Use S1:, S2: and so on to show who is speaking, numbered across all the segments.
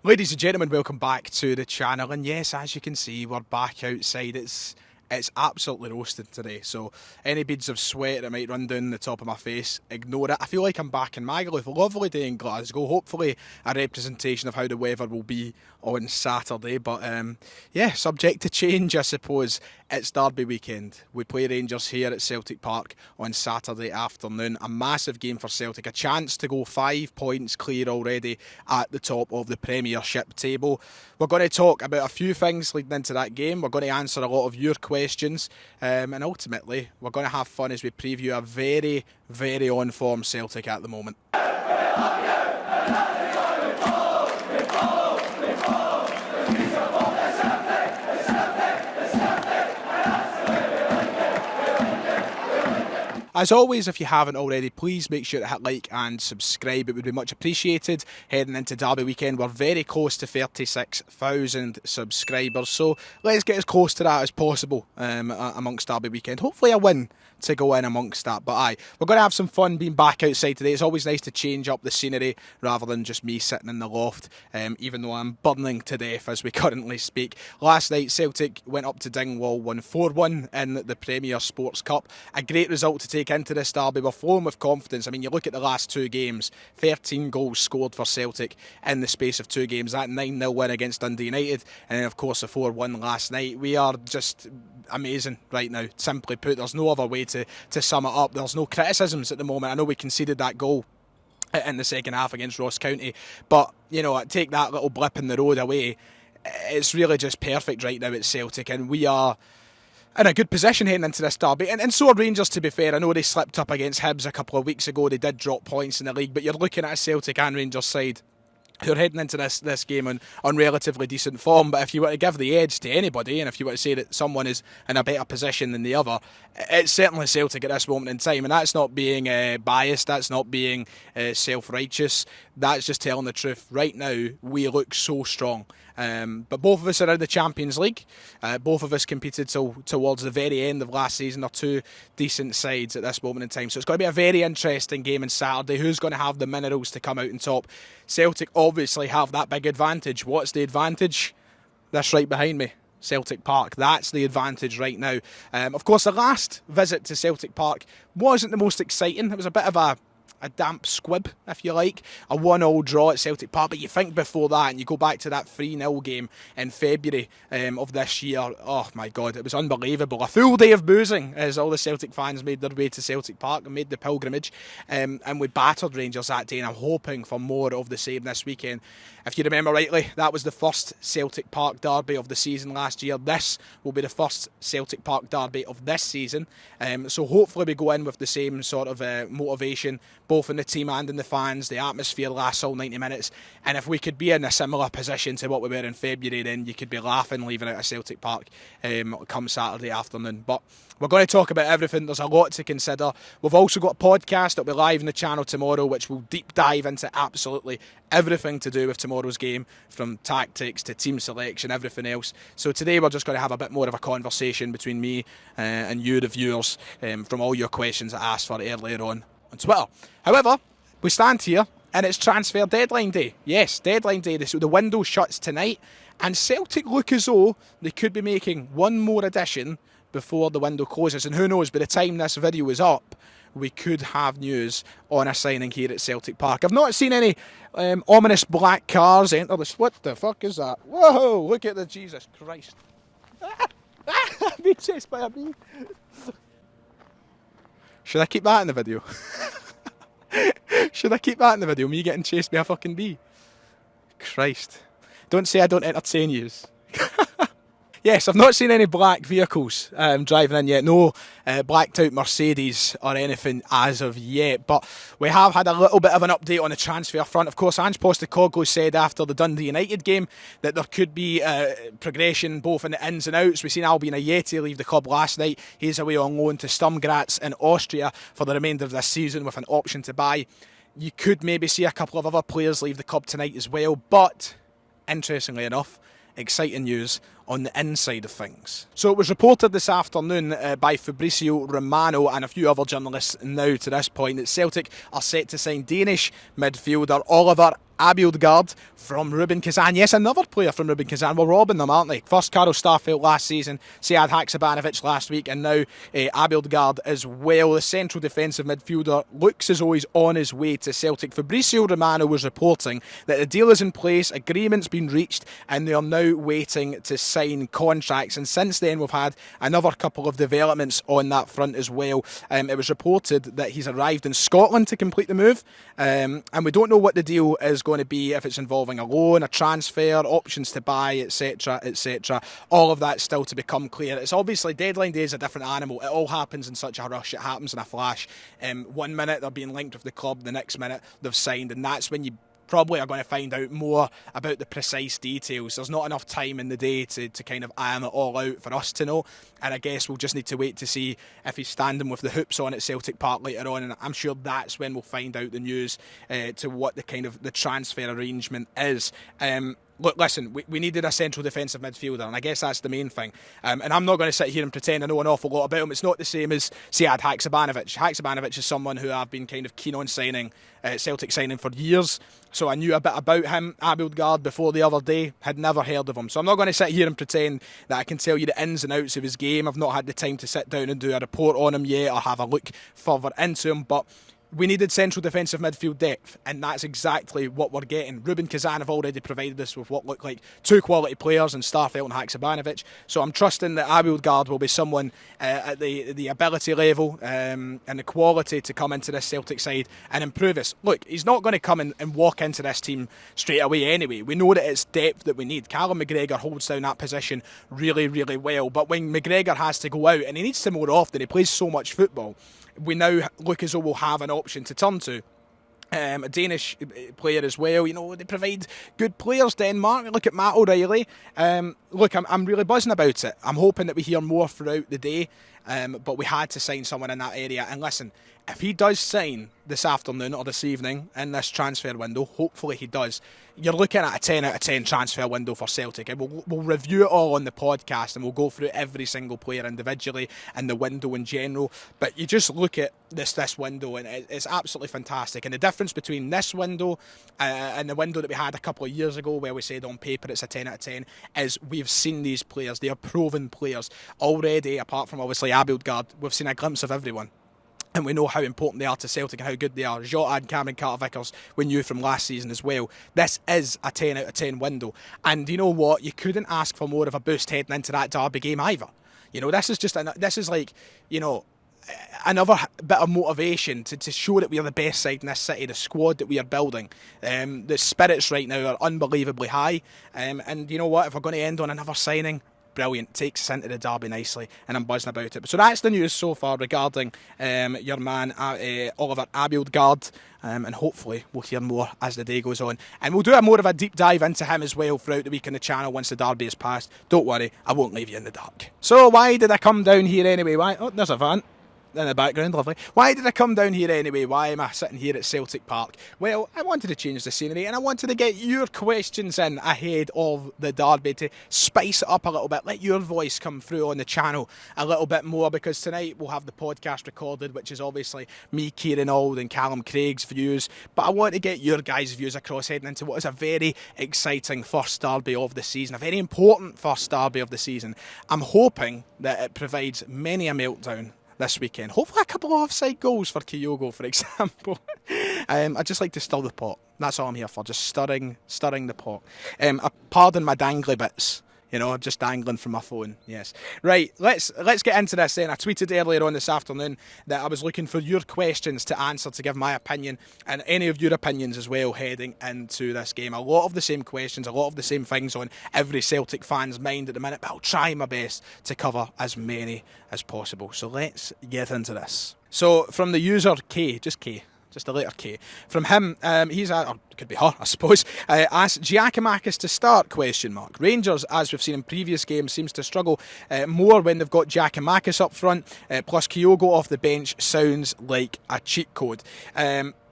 S1: Ladies and gentlemen, welcome back to the channel, and yes, as you can see, we're back outside. It's absolutely roasted today, so any beads of sweat that might run down the top of my face, ignore it. I feel like I'm back in Magaluf. A lovely day in Glasgow, hopefully a representation of how the weather will be on Saturday, but yeah, subject to change I suppose. It's Derby weekend. We play Rangers here at Celtic Park on Saturday afternoon. A massive game for Celtic, a chance to go 5 points clear already at the top of the Premiership table. We're going to talk about a few things leading into that game. We're going to answer a lot of your questions, and ultimately we're going to have fun as we preview a very, very on-form Celtic at the moment. As always, if you haven't already, please make sure to hit like and subscribe. It would be much appreciated. Heading into Derby weekend, we're very close to 36,000 subscribers, so let's get as close to that as possible amongst Derby weekend. Hopefully a win to go in amongst that. But aye, we're going to have some fun being back outside today. It's always nice to change up the scenery rather than just me sitting in the loft, even though I'm burning to death as we currently speak. Last night, Celtic went up to Dingwall, won 4-1 in the Premier Sports Cup. A great result to take into this derby. We're flowing with confidence. I mean, you look at the last two games, 13 goals scored for Celtic in the space of two games. That 9-0 win against Dundee United, and then of course the 4-1 last night. We are just amazing right now, simply put. There's no other way to sum it up. There's no criticisms at the moment. I know we conceded that goal in the second half against Ross County, but you know, take that little blip in the road away, it's really just perfect right now at Celtic, and we are in a good position heading into this derby, and so are Rangers, to be fair. I know they slipped up against Hibs a couple of weeks ago. They did drop points in the league, but you're looking at a Celtic and Rangers side who are heading into this game on relatively decent form. But if you were to give the edge to anybody, and if you were to say that someone is in a better position than the other, it's certainly Celtic at this moment in time. And that's not being biased, that's not being self-righteous, that's just telling the truth. Right now, we look so strong. But both of us are in the Champions League. Both of us competed towards the very end of last season. They're two decent sides at this moment in time. So it's going to be a very interesting game on Saturday. Who's going to have the minerals to come out on top? Celtic obviously have that big advantage. What's the advantage? This right behind me. Celtic Park. That's the advantage right now. Of course, the last visit to Celtic Park wasn't the most exciting. It was a bit of a damp squib, if you like, a 1-1 draw at Celtic Park. But you think before that, and you go back to that 3-0 game in February of this year, oh my God, it was unbelievable. A full day of boozing as all the Celtic fans made their way to Celtic Park and made the pilgrimage, and we battered Rangers that day, and I'm hoping for more of the same this weekend. If you remember rightly, that was the first Celtic Park derby of the season last year. This will be the first Celtic Park derby of this season, so hopefully we go in with the same sort of motivation, both in the team and in the fans. The atmosphere lasts all 90 minutes, and if we could be in a similar position to what we were in February, then you could be laughing leaving out of Celtic Park come Saturday afternoon. But we're going to talk about everything. There's a lot to consider. We've also got a podcast that'll be live on the channel tomorrow, which will deep dive into absolutely everything to do with tomorrow's game, from tactics to team selection, everything else. So today we're just going to have a bit more of a conversation between me and you, the viewers, from all your questions I asked for earlier on Twitter. However, we stand here and it's transfer deadline day. Yes, deadline day. So the window shuts tonight, and Celtic look as though they could be making one more addition before the window closes. And who knows, by the time this video is up, we could have news on a signing here at Celtic Park. I've not seen any ominous black cars enter this. What the fuck is that? Whoa, look at the Jesus Christ. I've been chased by a bee. Should I keep that in the video? Should I keep that in the video? Me getting chased by a fucking bee? Christ. Don't say I don't entertain yous. Yes, I've not seen any black vehicles driving in yet. No blacked out Mercedes or anything as of yet. But we have had a little bit of an update on the transfer front. Of course, Ange Postecoglou said after the Dundee United game that there could be progression both in the ins and outs. We've seen Albin Ayeti leave the club last night. He's away on loan to Sturm Graz in Austria for the remainder of this season with an option to buy. You could maybe see a couple of other players leave the club tonight as well. But, interestingly enough, exciting news on the inside of things. So it was reported this afternoon by Fabrizio Romano and a few other journalists now to this point that Celtic are set to sign Danish midfielder Oliver Abielgard from Rubin Kazan. Yes, another player from Rubin Kazan. We're robbing them, aren't they? First Karel Starfelt last season, Sead Haksabanovic last week, and now Abielgard as well. The central defensive midfielder looks as though he's on his way to Celtic. Fabrizio Romano was reporting that the deal is in place, agreement's been reached, and they are now waiting to sign contracts. And since then, we've had another couple of developments on that front as well. It was reported that he's arrived in Scotland to complete the move, and we don't know what the deal is going to be, if it's involving a loan, a transfer, options to buy, etc, etc. All of that still to become clear. It's obviously, deadline day is a different animal. It all happens in such a rush. It happens in a flash. 1 minute they're being linked with the club, the next minute they've signed, and that's when you probably are going to find out more about the precise details. There's not enough time in the day to kind of iron it all out for us to know, and I guess we'll just need to wait to see if he's standing with the hoops on at Celtic Park later on, and I'm sure that's when we'll find out the news to what the transfer arrangement is. Look, listen, we needed a central defensive midfielder, and I guess that's the main thing. And I'm not going to sit here and pretend I know an awful lot about him. It's not the same as Sead Haksabanovic. Haksabanovic is someone who I've been kind of keen on signing, Celtic signing for years, so I knew a bit about him. Abielgard before the other day, had never heard of him. So I'm not going to sit here and pretend that I can tell you the ins and outs of his game. I've not had the time to sit down and do a report on him yet or have a look further into him, but we needed central defensive midfield depth, and that's exactly what we're getting. Rubin Kazan have already provided us with what look like two quality players in Starfelt and Haksabanovic, so I'm trusting that Abielgard will be someone at the ability level and the quality to come into this Celtic side and improve us. Look, he's not going to come and walk into this team straight away anyway. We know that it's depth that we need. Callum McGregor holds down that position really, really well, but when McGregor has to go out, and he needs to more often, he plays so much football, we now look as though we'll have an option to turn to. A Danish player as well, they provide good players, Denmark. Look at Matt O'Reilly. Look, I'm really buzzing about it. I'm hoping that we hear more throughout the day, but we had to sign someone in that area. And listen, if he does sign this afternoon or this evening in this transfer window, hopefully he does, you're looking at a 10 out of 10 transfer window for Celtic. And we'll review it all on the podcast, and we'll go through every single player individually and the window in general. But you just look at this window, and it's absolutely fantastic. And the difference between this window and the window that we had a couple of years ago, where we said on paper it's a 10 out of 10, is we've seen these players. They are proven players already. Apart from obviously Abielgard, we've seen a glimpse of everyone, and we know how important they are to Celtic and how good they are. Jota and Cameron Carter-Vickers, we knew from last season as well. This is a 10 out of 10 window. And you know what? You couldn't ask for more of a boost heading into that derby game either. This is like, another bit of motivation to show that we are the best side in this city, the squad that we are building. The spirits right now are unbelievably high. And you know what? If we're going to end on another signing, brilliant, takes us into the derby nicely, and I'm buzzing about it. So that's the news so far regarding your man Oliver Abielgard, and hopefully we'll hear more as the day goes on, and we'll do more of a deep dive into him as well throughout the week on the channel once the derby is passed. Don't worry, I won't leave you in the dark. So why did I come down here anyway? Oh, there's a van in the background, lovely. Why did I come down here anyway? Why am I sitting here at Celtic Park? Well, I wanted to change the scenery, and I wanted to get your questions in ahead of the derby to spice it up a little bit, let your voice come through on the channel a little bit more, because tonight we'll have the podcast recorded, which is obviously me, Kieran Auld and Callum Craig's views, but I want to get your guys' views across heading into what is a very exciting first derby of the season, a very important first derby of the season. I'm hoping that it provides many a meltdown this weekend. Hopefully a couple of offside goals for Kyogo, for example. I'd just like to stir the pot. That's all I'm here for, just stirring the pot. Pardon my dangly bits. Just dangling from my phone. Yes. Right, let's get into this then. I tweeted earlier on this afternoon that I was looking for your questions to answer, to give my opinion, and any of your opinions as well heading into this game. A lot of the same questions, a lot of the same things on every Celtic fan's mind at the minute, but I'll try my best to cover as many as possible. So let's get into this. So from the user K, just the letter K. From him, he's or could be her, I suppose, asked Giacomakis to start, ? Rangers, as we've seen in previous games, seems to struggle more when they've got Giacomakis up front, plus Kyogo off the bench sounds like a cheat code.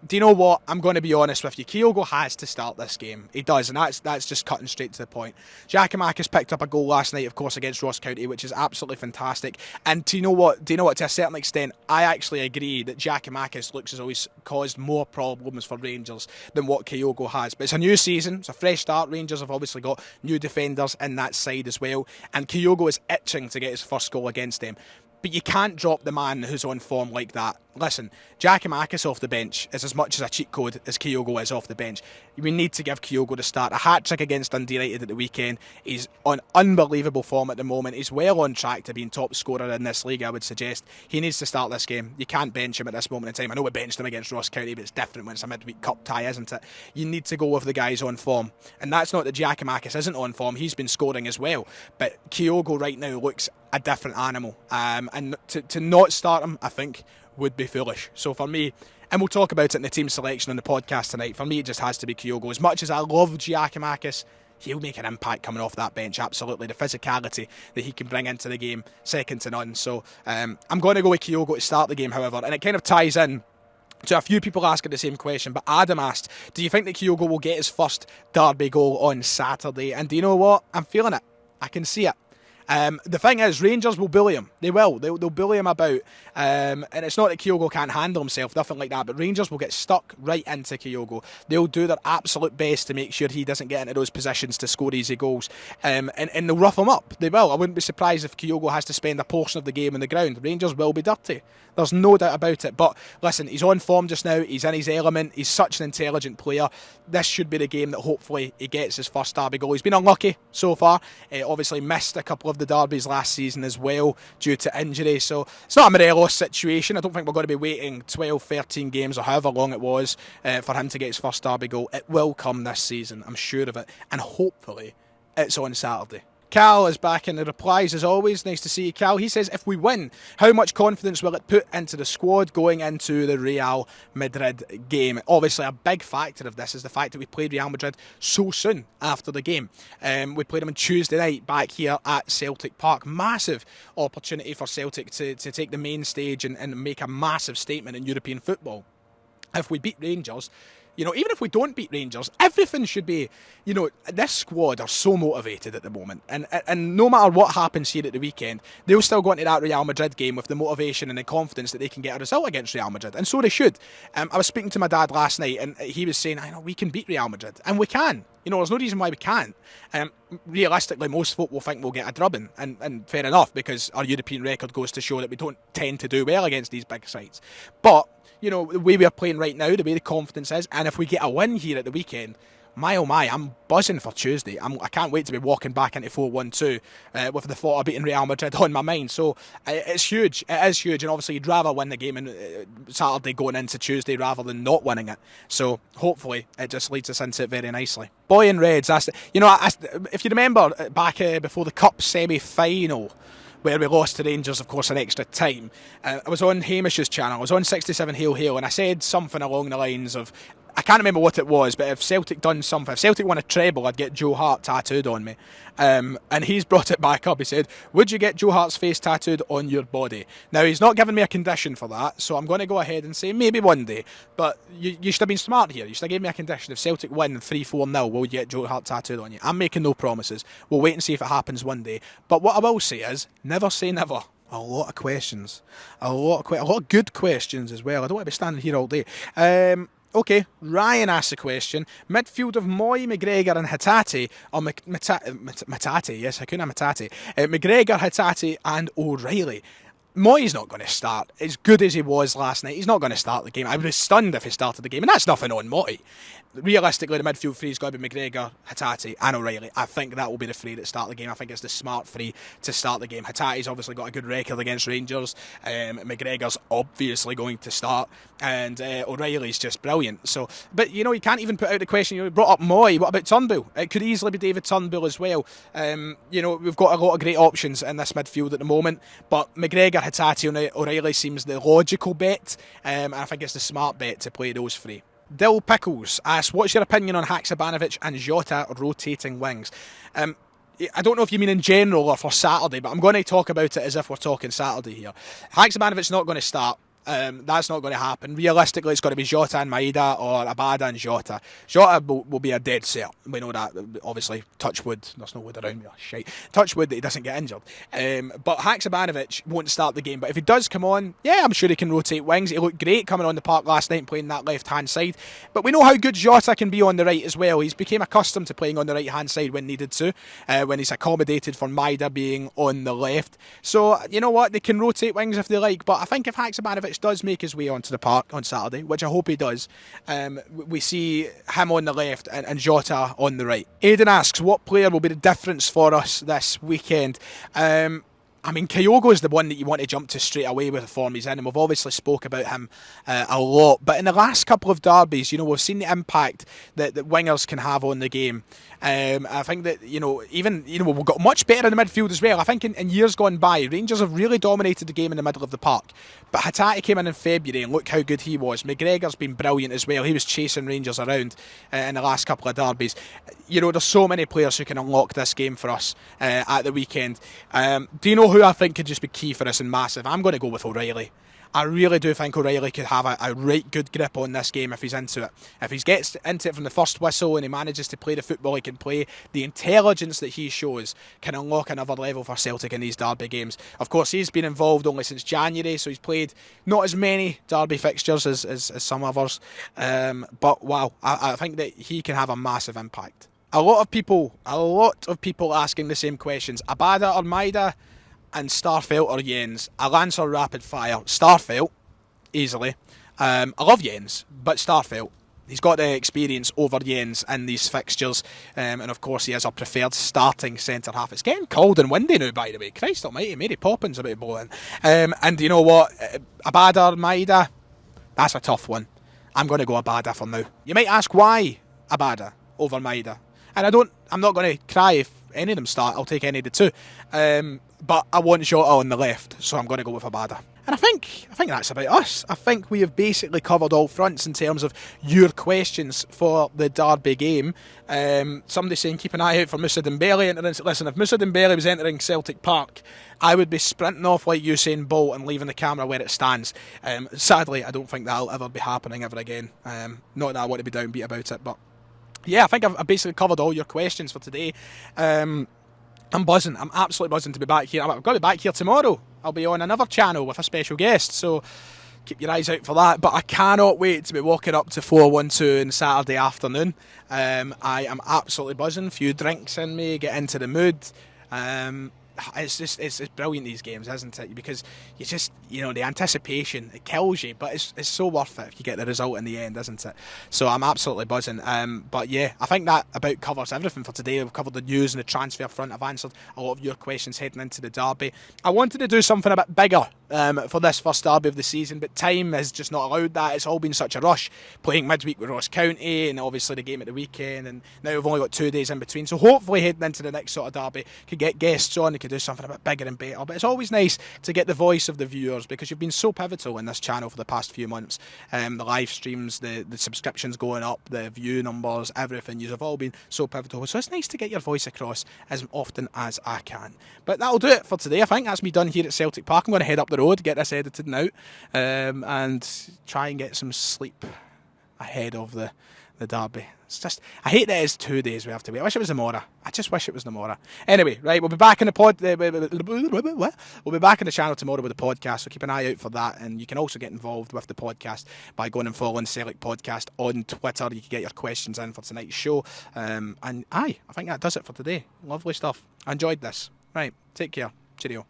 S1: do you know what? I'm going to be honest with you. Kyogo has to start this game. He does, and that's just cutting straight to the point. Giakoumakis picked up a goal last night, of course, against Ross County, which is absolutely fantastic. And do you know what? To a certain extent, I actually agree that Giakoumakis looks as though he's caused more problems for Rangers than what Kyogo has. But it's a new season, it's a fresh start. Rangers have obviously got new defenders in that side as well, and Kyogo is itching to get his first goal against them. But you can't drop the man who's on form like that. Listen, Giakoumakis off the bench is as much as a cheat code as Kyogo is off the bench. We need to give Kyogo the start. A hat-trick against Dundee United at the weekend. He's on unbelievable form at the moment. He's well on track to being top scorer in this league, I would suggest. He needs to start this game. You can't bench him at this moment in time. I know we benched him against Ross County, but it's different when it's a midweek cup tie, isn't it? You need to go with the guys on form. And that's not that Giakoumakis isn't on form. He's been scoring as well. But Kyogo right now looks a different animal. And to not start him, I think, would be foolish. So for me, and we'll talk about it in the team selection on the podcast tonight, for me it just has to be Kyogo. As much as I love Giakoumakis, he'll make an impact coming off that bench, absolutely. The physicality that he can bring into the game, second to none. So I'm going to go with Kyogo to start the game, however, and it kind of ties in to a few people asking the same question. But Adam asked, do you think that Kyogo will get his first derby goal on Saturday? And do you know what? I'm feeling it. I can see it. The thing is, Rangers will bully him. They will. They'll bully him about. And it's not that Kyogo can't handle himself, nothing like that, but Rangers will get stuck right into Kyogo. They'll do their absolute best to make sure he doesn't get into those positions to score easy goals. And they'll rough him up. They will. I wouldn't be surprised if Kyogo has to spend a portion of the game on the ground. Rangers will be dirty. There's no doubt about it. But listen, he's on form just now. He's in his element. He's such an intelligent player. This should be the game that hopefully he gets his first derby goal. He's been unlucky so far. Obviously missed a couple of the derbies last season as well due to injury. So it's not a Morelos situation. I don't think we're going to be waiting 12, 13 games or however long it was for him to get his first derby goal. It will come this season. I'm sure of it. And hopefully it's on Saturday. Cal is back in the replies as always. Nice to see you, Cal. He says, if we win, how much confidence will it put into the squad going into the Real Madrid game? Obviously, a big factor of this is the fact that we played Real Madrid so soon after the game. We played them on Tuesday night back here at Celtic Park. Massive opportunity for Celtic to take the main stage and make a massive statement in European football. If we beat Rangers, even if we don't beat Rangers, everything should be, this squad are so motivated at the moment. And no matter what happens here at the weekend, they'll still go into that Real Madrid game with the motivation and the confidence that they can get a result against Real Madrid. And so they should. I was speaking to my dad last night and he was saying, I know we can beat Real Madrid. And we can. There's no reason why we can't. Realistically, most folk will think we'll get a drubbing. And fair enough, because our European record goes to show that we don't tend to do well against these big sides. But the way we are playing right now, the way the confidence is, and if we get a win here at the weekend, my oh my, I'm buzzing for Tuesday. I can't wait to be walking back into 4-1-2 with the thought of beating Real Madrid on my mind. So it's huge. It is huge, and obviously you'd rather win the game on Saturday going into Tuesday rather than not winning it. So hopefully it just leads us into it very nicely. Boy in Reds asked, if you remember back before the Cup semi-final, where we lost to Rangers, of course, in extra time. I was on Hamish's channel, I was on 67 Hail Hail, and I said something along the lines of, I can't remember what it was, but if Celtic done something, if Celtic won a treble, I'd get Joe Hart tattooed on me. And he's brought it back up. He said, would you get Joe Hart's face tattooed on your body? Now, he's not given me a condition for that, so I'm going to go ahead and say maybe one day. But you should have been smart here. You should have given me a condition. If Celtic win 3-4-0, will you get Joe Hart tattooed on you? I'm making no promises. We'll wait and see if it happens one day. But what I will say is, never say never. A lot of questions. A lot of good questions as well. I don't want to be standing here all day. Okay, Ryan asked a question. Midfield of Moy, McGregor and Hatate, or Matate, yes, Hakuna Matate. McGregor, Hatate and O'Reilly. Moy's not going to start. As good as he was last night, he's not going to start the game. I would be stunned if he started the game, and that's nothing on Moy. Realistically, the midfield three is going to be McGregor, Hatate and O'Reilly. I think that will be the three that start the game. I think it's the smart three to start the game. Hatate's obviously got a good record against Rangers. McGregor's obviously going to start. And O'Reilly's just brilliant. So, but, you can't even put out the question. You brought up Moy. What about Turnbull? It could easily be David Turnbull as well. We've got a lot of great options in this midfield at the moment. But McGregor, Hatate and O'Reilly seems the logical bet. And I think it's the smart bet to play those three. Dill Pickles asks, what's your opinion on Haksabanovic and Jota rotating wings? I don't know if you mean in general or for Saturday, but I'm going to talk about it as if we're talking Saturday here. Haksabanovic's not going to start. That's not going to happen. Realistically, it's going to be Jota and Maeda or Abada and Jota. Jota will be a dead cert. We know that. Obviously, touch wood. There's no wood around me. Oh, shite. Touch wood that he doesn't get injured. But Haksabanovic won't start the game. But if he does come on, yeah, I'm sure he can rotate wings. He looked great coming on the park last night and playing that left-hand side. But we know how good Jota can be on the right as well. He's became accustomed to playing on the right-hand side when needed to, when he's accommodated for Maeda being on the left. So, you know what? They can rotate wings if they like. But I think if Haksabanovic does make his way onto the park on Saturday, which I hope he does, we see him on the left and Jota on the right. Aidan asks, what player will be the difference for us this weekend? I mean, Kyogo is the one that you want to jump to straight away with the form he's in, and we've obviously spoke about him a lot. But in the last couple of derbies, we've seen the impact that wingers can have on the game. I think that, we've got much better in the midfield as well. I think in years gone by, Rangers have really dominated the game in the middle of the park. But Hatate came in February and look how good he was. McGregor's been brilliant as well. He was chasing Rangers around in the last couple of derbies. There's so many players who can unlock this game for us at the weekend. Do you know who I think could just be key for us and massive? I'm going to go with O'Reilly. I really do think O'Reilly could have a right good grip on this game if he's into it. If he gets into it from the first whistle and he manages to play the football he can play, the intelligence that he shows can unlock another level for Celtic in these derby games. Of course, he's been involved only since January, so he's played not as many derby fixtures as some others. But wow, I think that he can have a massive impact. A lot of people asking the same questions. Abada or Maeda? And Starfelt or Jens? I'll answer rapid fire. Starfelt, easily. I love Jens, but Starfelt. He's got the experience over Jens in these fixtures, and of course he is our preferred starting centre half. It's getting cold and windy now, by the way. Christ almighty, Mary Poppins about to blow in. And you know what? Abada or Maeda? That's a tough one. I'm going to go Abada for now. You might ask why Abada over Maeda, and I'm not going to cry if any of them start. I'll take any of the two. But I want Jota on the left, so I'm going to go with Abada. And I think that's about us. I think we have basically covered all fronts in terms of your questions for the derby game. Somebody saying keep an eye out for Moussa Dembele entering. Listen, if Moussa Dembele was entering Celtic Park, I would be sprinting off like Usain Bolt and leaving the camera where it stands. Sadly, I don't think that'll ever be happening ever again. Not that I want to be downbeat about it, but yeah, I think I've basically covered all your questions for today. I'm buzzing. I'm absolutely buzzing to be back here. I've got to be back here tomorrow. I'll be on another channel with a special guest, so keep your eyes out for that. But I cannot wait to be walking up to 412 on Saturday afternoon. I am absolutely buzzing. A few drinks in me, get into the mood. It's brilliant, these games, isn't it? Because you just, the anticipation, it kills you, but it's so worth it if you get the result in the end, isn't it? So I'm absolutely buzzing. But yeah, I think that about covers everything for today. We've covered the news and the transfer front. I've answered a lot of your questions heading into the derby. I wanted to do something a bit bigger for this first derby of the season, but time has just not allowed that. It's all been such a rush, playing midweek with Ross County and obviously the game at the weekend, and now we've only got 2 days in between. So hopefully heading into the next sort of derby, could get guests on, they could do something a bit bigger and better. But it's always nice to get the voice of the viewers, because you've been so pivotal in this channel for the past few months. The live streams, the subscriptions going up, the view numbers, everything. You've all been so pivotal. So it's nice to get your voice across as often as I can. But that'll do it for today. I think that's me done here at Celtic Park. I'm going to head up the road, get this edited now, and try and get some sleep ahead of the derby. It's just, I hate that it's 2 days we have to wait. I wish it was tomorrow. I just wish it was tomorrow. Anyway, right, we'll be back in the we'll be back in the channel tomorrow with the podcast, so keep an eye out for that. And you can also get involved with the podcast by going and following Celtic Podcast on Twitter. You can get your questions in for tonight's show. And I think that does it for today. Lovely stuff. I enjoyed this. Right, take care. Cheerio.